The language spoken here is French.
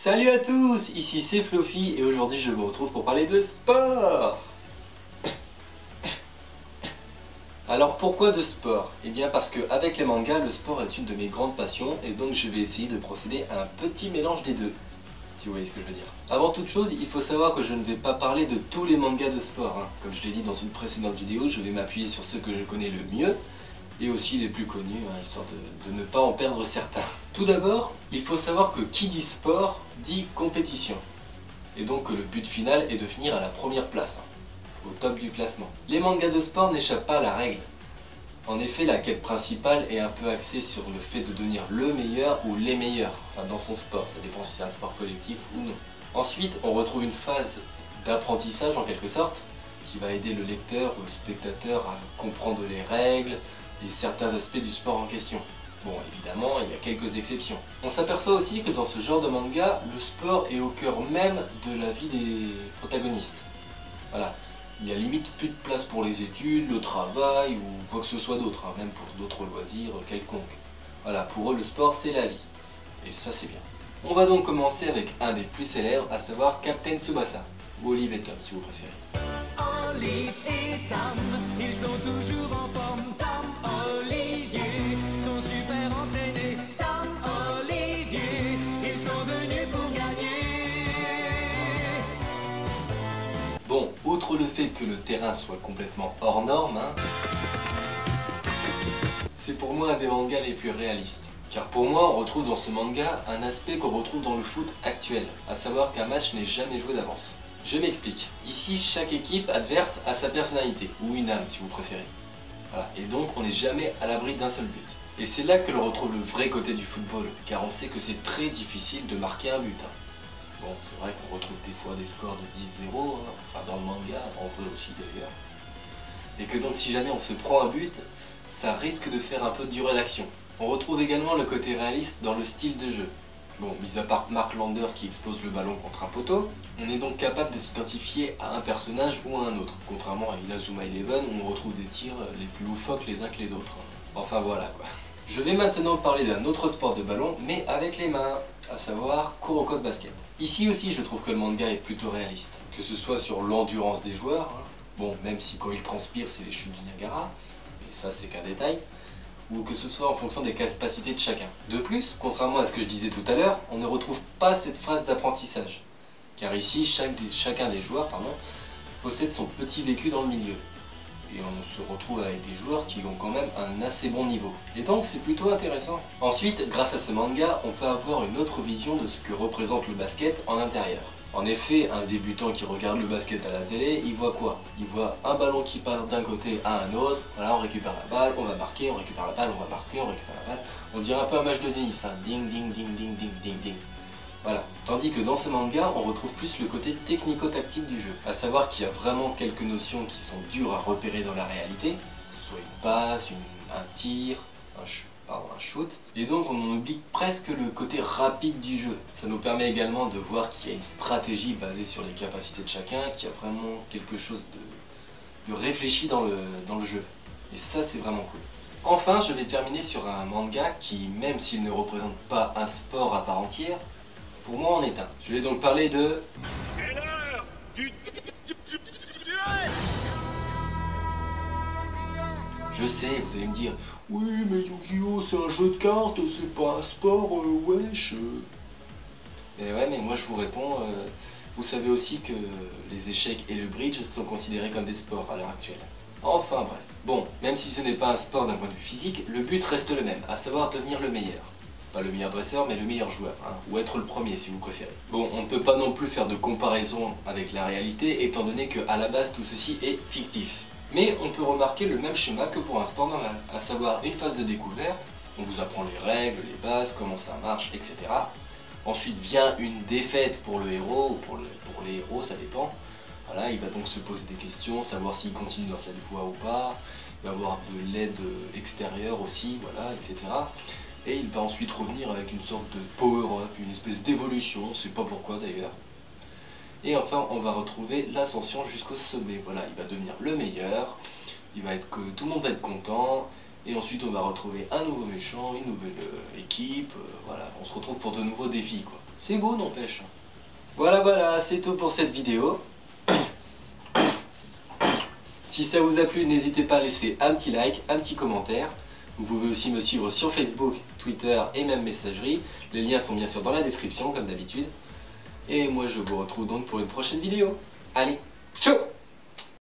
Salut à tous, ici c'est Fluffy et aujourd'hui je vous retrouve pour parler de sport. Alors pourquoi de sport? Eh bien parce qu'avec les mangas, le sport est une de mes grandes passions et donc je vais essayer de procéder à un petit mélange des deux, si vous voyez ce que je veux dire. Avant toute chose, il faut savoir que je ne vais pas parler de tous les mangas de sport, hein. Comme je l'ai dit dans une précédente vidéo, je vais m'appuyer sur ceux que je connais le mieux et aussi les plus connus, hein, histoire de ne pas en perdre certains. Tout d'abord, il faut savoir que qui dit sport dit compétition. Et donc que le but final est de finir à la première place, hein, au top du classement. Les mangas de sport n'échappent pas à la règle. En effet, la quête principale est un peu axée sur le fait de devenir le meilleur ou les meilleurs, enfin dans son sport, ça dépend si c'est un sport collectif ou non. Ensuite, on retrouve une phase d'apprentissage en quelque sorte, qui va aider le lecteur ou le spectateur à comprendre les règles et certains aspects du sport en question. Bon, évidemment, il y a quelques exceptions. On s'aperçoit aussi que dans ce genre de manga, le sport est au cœur même de la vie des protagonistes. Voilà, il y a limite plus de place pour les études, le travail ou quoi que ce soit d'autre, hein, même pour d'autres loisirs quelconques. Voilà, pour eux le sport c'est la vie. Et ça c'est bien. On va donc commencer avec un des plus célèbres, à savoir Captain Tsubasa, ou Olive et Tom si vous préférez. Olive et Tom, ils sont toujours en forme. Tom, Olivier, sont super entraînés. Tom, Olivier, ils sont venus pour gagner. Bon, outre le fait que le terrain soit complètement hors norme, hein, c'est pour moi un des mangas les plus réalistes. Car pour moi, on retrouve dans ce manga un aspect qu'on retrouve dans le foot actuel, à savoir qu'un match n'est jamais joué d'avance. Je m'explique. Ici, chaque équipe adverse a sa personnalité, ou une âme si vous préférez. Voilà. Et donc, on n'est jamais à l'abri d'un seul but. Et c'est là que l'on retrouve le vrai côté du football, car on sait que c'est très difficile de marquer un but, hein. Bon, c'est vrai qu'on retrouve des fois des scores de 10-0, hein, enfin dans le manga, en vrai aussi d'ailleurs. Et que donc si jamais on se prend un but, ça risque de faire un peu durer l'action. On retrouve également le côté réaliste dans le style de jeu. Bon, mis à part Mark Landers qui explose le ballon contre un poteau, on est donc capable de s'identifier à un personnage ou à un autre, contrairement à Inazuma Eleven où on retrouve des tirs les plus loufoques les uns que les autres. Enfin voilà quoi. Je vais maintenant parler d'un autre sport de ballon, mais avec les mains, à savoir Kuroko's Basket. Ici aussi je trouve que le manga est plutôt réaliste, que ce soit sur l'endurance des joueurs, hein. Bon, même si quand ils transpirent c'est les chutes du Niagara, mais ça c'est qu'un détail, ou que ce soit en fonction des capacités de chacun. De plus, contrairement à ce que je disais tout à l'heure, on ne retrouve pas cette phase d'apprentissage. Car ici, chacun des joueurs possède son petit vécu dans le milieu. Et on se retrouve avec des joueurs qui ont quand même un assez bon niveau. Et donc c'est plutôt intéressant. Ensuite, grâce à ce manga, on peut avoir une autre vision de ce que représente le basket en intérieur. En effet, un débutant qui regarde le basket à la télé, il voit quoi? Il voit un ballon qui part d'un côté à un autre, voilà, on récupère la balle, on va marquer, on récupère la balle, on va marquer, on récupère la balle. On dirait un peu un match de tennis, hein. Ding, ding, ding, ding, ding, ding, ding. Voilà. Tandis que dans ce manga, on retrouve plus le côté technico-tactique du jeu. À savoir qu'il y a vraiment quelques notions qui sont dures à repérer dans la réalité, que ce soit une passe, un tir, un shoot. Et donc on oublie presque le côté rapide du jeu. Ça nous permet également de voir qu'il y a une stratégie basée sur les capacités de chacun, qu'il y a vraiment quelque chose de réfléchi dans le jeu. Et ça c'est vraiment cool. Enfin, je vais terminer sur un manga qui, même s'il ne représente pas un sport à part entière, pour moi en est un. Je vais donc parler de... C'est l'heure du... Je sais, vous allez me dire, oui mais Yu-Gi-Oh c'est un jeu de cartes, c'est pas un sport, wesh. Mais ouais, mais moi je vous réponds, vous savez aussi que les échecs et le bridge sont considérés comme des sports à l'heure actuelle. Enfin bref. Bon, même si ce n'est pas un sport d'un point de vue physique, le but reste le même, à savoir devenir le meilleur. Pas le meilleur dresseur, mais le meilleur joueur, hein, ou être le premier si vous préférez. Bon, on ne peut pas non plus faire de comparaison avec la réalité, étant donné qu'à la base tout ceci est fictif. Mais on peut remarquer le même schéma que pour un sport normal, à savoir une phase de découverte, on vous apprend les règles, les bases, comment ça marche, etc. Ensuite vient une défaite pour le héros, ou pour les héros, ça dépend. Voilà, il va donc se poser des questions, savoir s'il continue dans cette voie ou pas, il va avoir de l'aide extérieure aussi, voilà, etc. Et il va ensuite revenir avec une sorte de power-up, une espèce d'évolution, on ne sait pas pourquoi d'ailleurs. Et enfin, on va retrouver l'ascension jusqu'au sommet. Voilà, il va devenir le meilleur, tout le monde va être content, et ensuite on va retrouver un nouveau méchant, une nouvelle équipe, voilà, on se retrouve pour de nouveaux défis, quoi. C'est beau, n'empêche. Voilà, c'est tout pour cette vidéo. Si ça vous a plu, n'hésitez pas à laisser un petit like, un petit commentaire. Vous pouvez aussi me suivre sur Facebook, Twitter et même Messagerie. Les liens sont bien sûr dans la description, comme d'habitude. Et moi, je vous retrouve donc pour une prochaine vidéo. Allez, ciao!